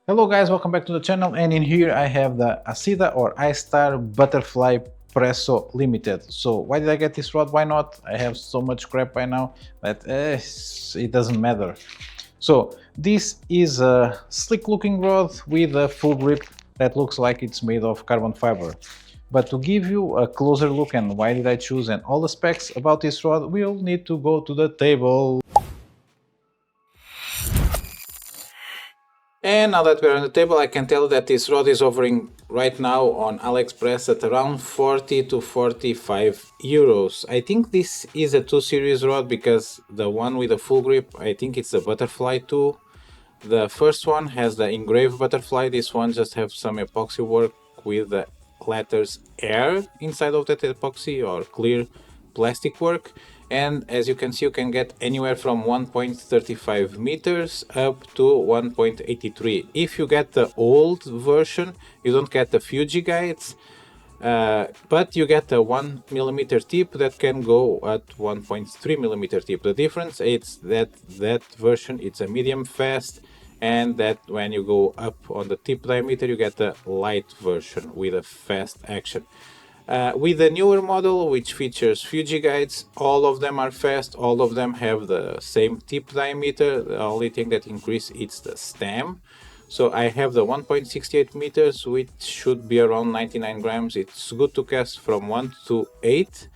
Hello guys, welcome back to the channel, and in here I have the Asida or Histar Butterfly Presso Limited. So why did I get this rod? Why not? I have so much crap by now that it doesn't matter. So this is a slick looking rod with a full grip that looks like it's made of carbon fiber. But to give you a closer look and why did I choose and all the specs about this rod, we'll need to go to the table. And now that we're on the table, I can tell that this rod is offering right now on AliExpress at around 40 to 45 euros. I think this is a 2 series rod because the one with the full grip, I think it's the Butterfly 2. The first one has the engraved butterfly. This one just have some epoxy work with the letters air inside of that epoxy or clear plastic work. And as you can see, you can get anywhere from 1.35 meters up to 1.83. If you get the old version, you don't get the Fuji guides, but you get a 1 millimeter tip that can go at 1.3 millimeter tip. The difference is that version it's a medium fast, and that when you go up on the tip diameter you get a light version with a fast action. With the newer model, which features Fuji guides, all of them are fast, all of them have the same tip diameter. The only thing that increases is the stem. So I have the 1.68 meters, which should be around 99 grams. It's good to cast from 1 to 8,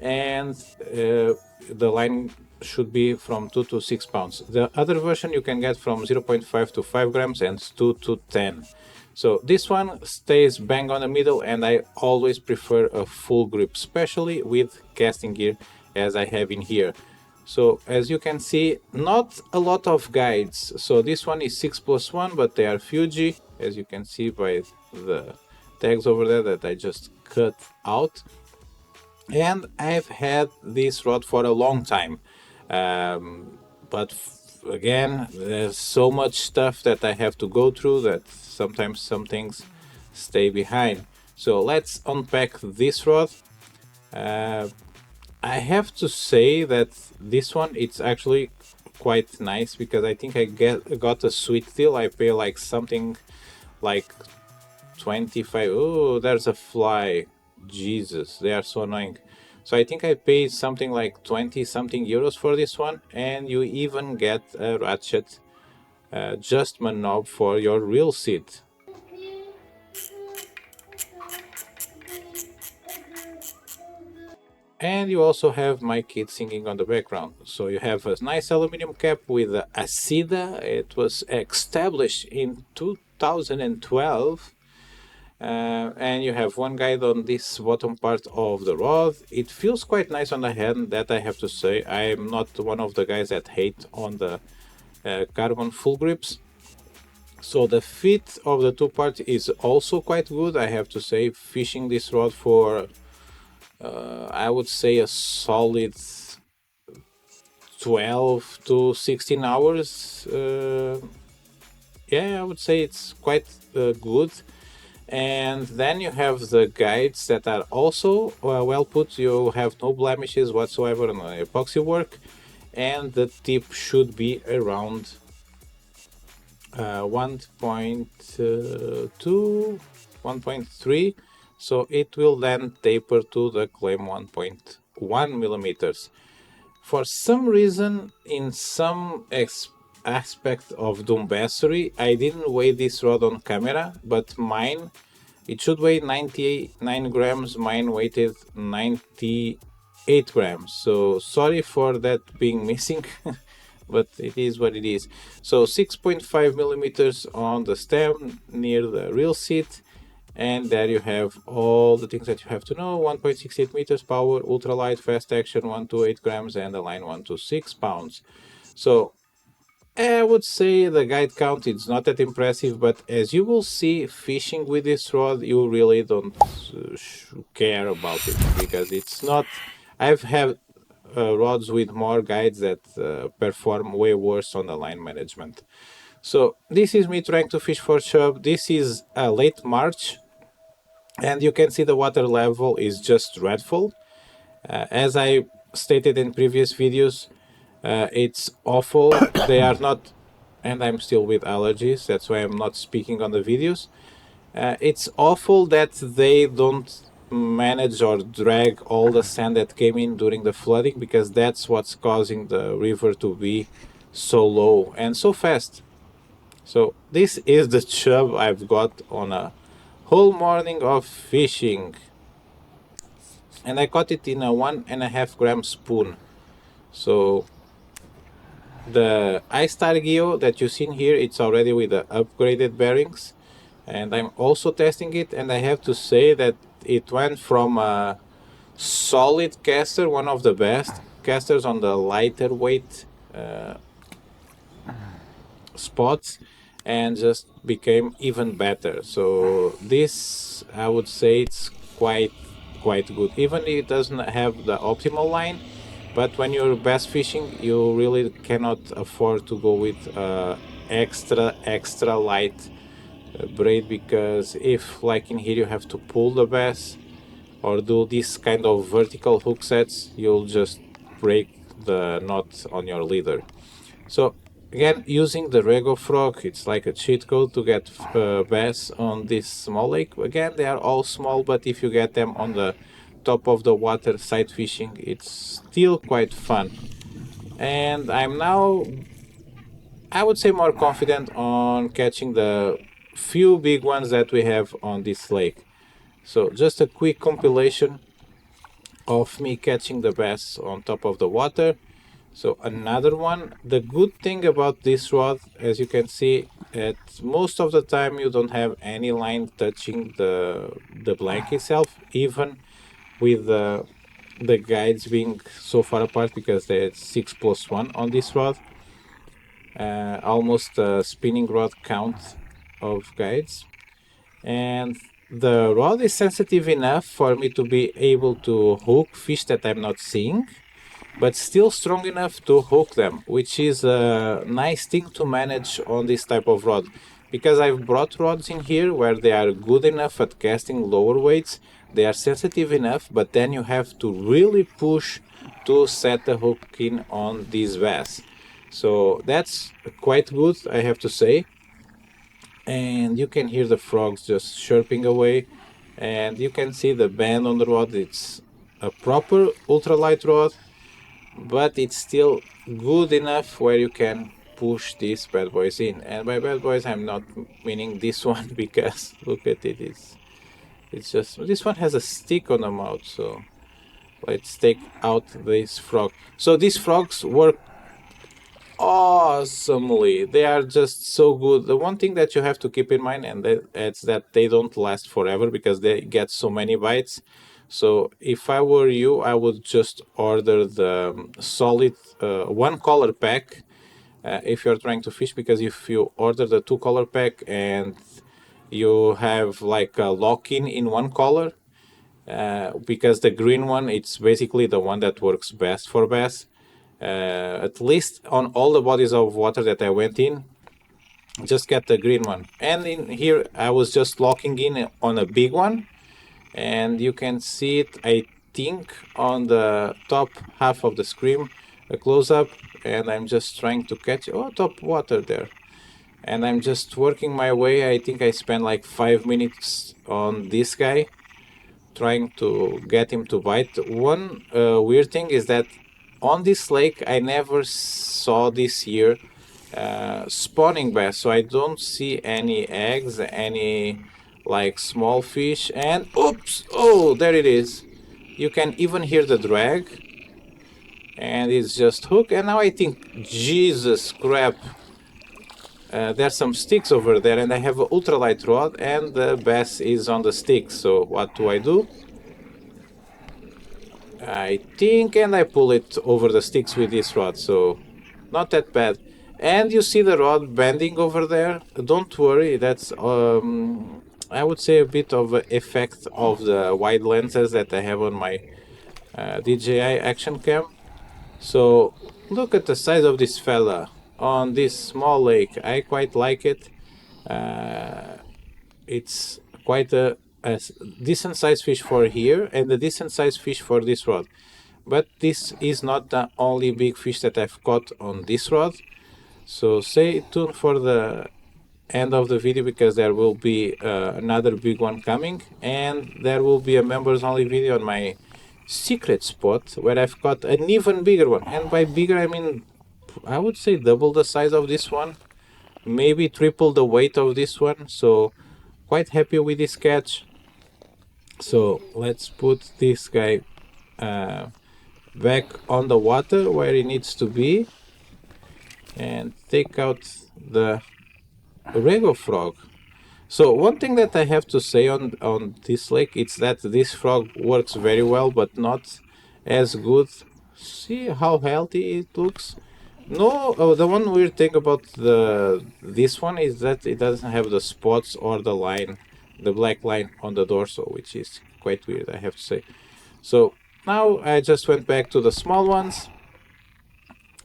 and the line should be from 2 to 6 pounds. The other version you can get from 0.5 to 5 grams and 2 to 10. So this one stays bang on the middle, and I always prefer a full grip, especially with casting gear as I have in here. So as you can see, not a lot of guides. So this one is 6+1, but they are Fuji, as you can see by the tags over there that I just cut out. And I've had this rod for a long time, but again, there's so much stuff that I have to go through that sometimes some things stay behind. So let's unpack this rod. I have to say that this one, it's actually quite nice because I think I got a sweet deal. I pay like something like 25. Oh, there's a fly. Jesus, they are so annoying. So I think I paid something like 20 something euros for this one, and you even get a ratchet adjustment knob for your reel seat. And you also have my kid singing on the background. So you have a nice aluminum cap with the Asida. It was established in 2012. And you have one guide on this bottom part of the rod. It feels quite nice on the hand, that I have to say. I'm not one of the guys that hate on the carbon full grips. So the fit of the two parts is also quite good, I have to say. Fishing this rod for I would say a solid 12 to 16 hours. Yeah, I would say it's quite good. And then you have the guides that are also well put. You have no blemishes whatsoever on the epoxy work, and the tip should be around 1.2, 1.3. So it will then taper to the claim 1.1 millimeters. For some reason, in some aspect of Dumbassery, I didn't weigh this rod on camera, but mine, it should weigh 99 grams, mine weighted 98 grams. So sorry for that being missing, but it is what it is. So 6.5 millimeters on the stem near the reel seat. And there you have all the things that you have to know. 1.68 meters power, ultralight, fast action, 1 to 8 grams, and the line 1 to 6 pounds. So I would say the guide count is not that impressive, but as you will see, fishing with this rod, you really don't care about it, because it's not... I've had rods with more guides that perform way worse on the line management. So this is me trying to fish for chub. This is late March, and you can see the water level is just dreadful. As I stated in previous videos, it's awful. They are not and I'm still with allergies, that's why I'm not speaking on the videos. It's awful that they don't manage or drag all the sand that came in during the flooding, because that's what's causing the river to be so low and so fast. So this is the chub I've got on a whole morning of fishing. And I caught it in a 1.5 gram spoon. So the Histar that you see here, it's already with the upgraded bearings. And I'm also testing it, and I have to say that it went from a solid caster, one of the best casters on the lighter weight spots, and just became even better. So this, I would say, it's quite good. Even if it doesn't have the optimal line, but when you're bass fishing, you really cannot afford to go with extra light braid, because if, like in here, you have to pull the bass or do this kind of vertical hook sets, you'll just break the knot on your leader. So again, using the Rego frog, it's like a cheat code to get bass on this small lake. Again, they are all small, but if you get them on the top of the water sight fishing, it's still quite fun. And I'm now, I would say, more confident on catching the few big ones that we have on this lake. So just a quick compilation of me catching the bass on top of the water. So another one. The good thing about this rod, as you can see, at most of the time you don't have any line touching the blank itself, even with the guides being so far apart, because there's 6+1 on this rod. Almost a spinning rod count of guides. And the rod is sensitive enough for me to be able to hook fish that I'm not seeing, but still strong enough to hook them, which is a nice thing to manage on this type of rod. Because I've brought rods in here where they are good enough at casting lower weights, they are sensitive enough, but then you have to really push to set the hook in on these bass. So that's quite good, I have to say. And you can hear the frogs just chirping away, and you can see the bend on the rod. It's a proper ultralight rod, but it's still good enough where you can push these bad boys in. And by bad boys, I'm not meaning this one, because look at it, it's just, this one has a stick on the mouth. So let's take out this frog. So these frogs work awesomely. They are just so good. The one thing that you have to keep in mind, and it's that they don't last forever, because they get so many bites. So if I were you, I would just order the solid one color pack if you're trying to fish, because if you order the 2 color pack and you have like a lock-in in one color, because the green one, it's basically the one that works best for bass. At least on all the bodies of water that I went in, just get the green one. And in here, I was just locking in on a big one, and you can see it, I think, on the top half of the screen, a close-up, and I'm just trying to catch, top water there. And I'm just working my way. I think I spent like 5 minutes on this guy, trying to get him to bite. One weird thing is that on this lake, I never saw this year spawning bass, so I don't see any eggs, any like small fish, and oops, oh, there it is. You can even hear the drag, and it's just hook. And now I think, Jesus crap, there's some sticks over there, and I have an ultralight rod, and the bass is on the sticks. So what do? I think, and I pull it over the sticks with this rod, so not that bad. And you see the rod bending over there. Don't worry, that's I would say a bit of an effect of the wide lenses that I have on my DJI action cam. So look at the size of this fella on this small lake. I quite like it. It's quite a decent sized fish for here, and a decent sized fish for this rod. But this is not the only big fish that I've caught on this rod. So stay tuned for the end of the video because there will be another big one coming, and there will be a members only video on my secret spot where I've got an even bigger one. And by bigger I mean, I would say double the size of this one, maybe triple the weight of this one. So quite happy with this catch. So let's put this guy back on the water where he needs to be and take out the Rego frog. So one thing that I have to say on this lake is that this frog works very well, but not as good. See how healthy it looks. No, the one weird thing about this one is that it doesn't have the spots or the line, the black line on the dorsal, which is quite weird, I have to say. So now I just went back to the small ones.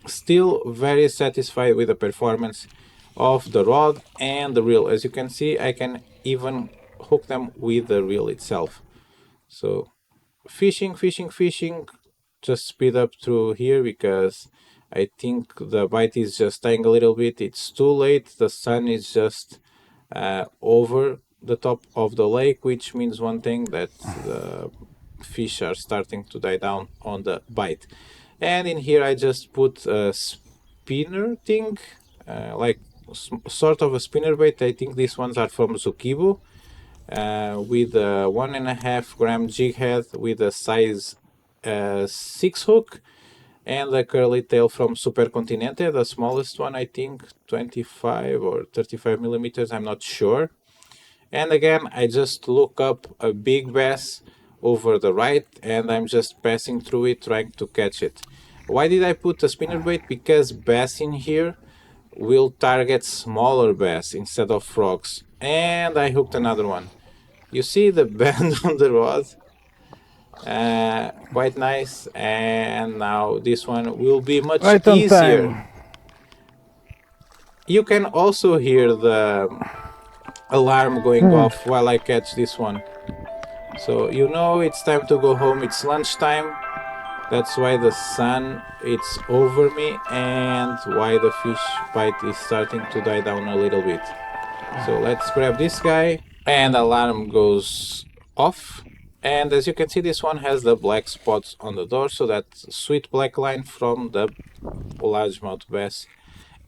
Still very satisfied with the performance of the rod and the reel. As you can see, I can even hook them with the reel itself. So fishing, just speed up through here because I think the bite is just dying a little bit. It's too late, the sun is just over the top of the lake, which means one thing, that the fish are starting to die down on the bite. And in here I just put a spinner thing, like sort of a spinner bait. I think these ones are from Zukibo, with a 1.5 gram jig head with a size 6 hook, and a curly tail from Super Continente, the smallest one, I think 25 or 35 millimeters, I'm not sure. And again, I just look up a big bass over the right, and I'm just passing through it trying to catch it. Why did I put a spinnerbait? Because bass in here will target smaller bass instead of frogs. And I hooked another one. You see the bend on the rod? Quite nice. And now this one will be much easier. You can also hear the alarm going off while I catch this one. So you know it's time to go home. It's lunchtime. That's why the sun it's over me and why the fish bite is starting to die down a little bit. So let's grab this guy, and alarm goes off. And as you can see, this one has the black spots on the door, so that sweet black line from the largemouth bass,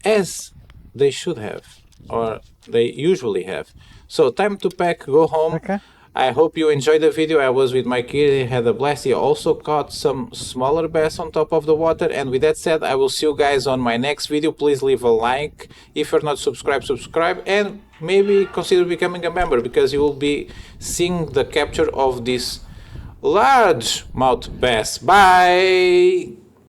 as they should have, or they usually have. So time to pack, go home. Okay. I hope you enjoyed the video. I was with my kid, he had a blast. He also caught some smaller bass on top of the water. And with that said, I will see you guys on my next video. Please leave a like. If you're not subscribed, subscribe. And maybe consider becoming a member, because you will be seeing the capture of this largemouth bass. Bye!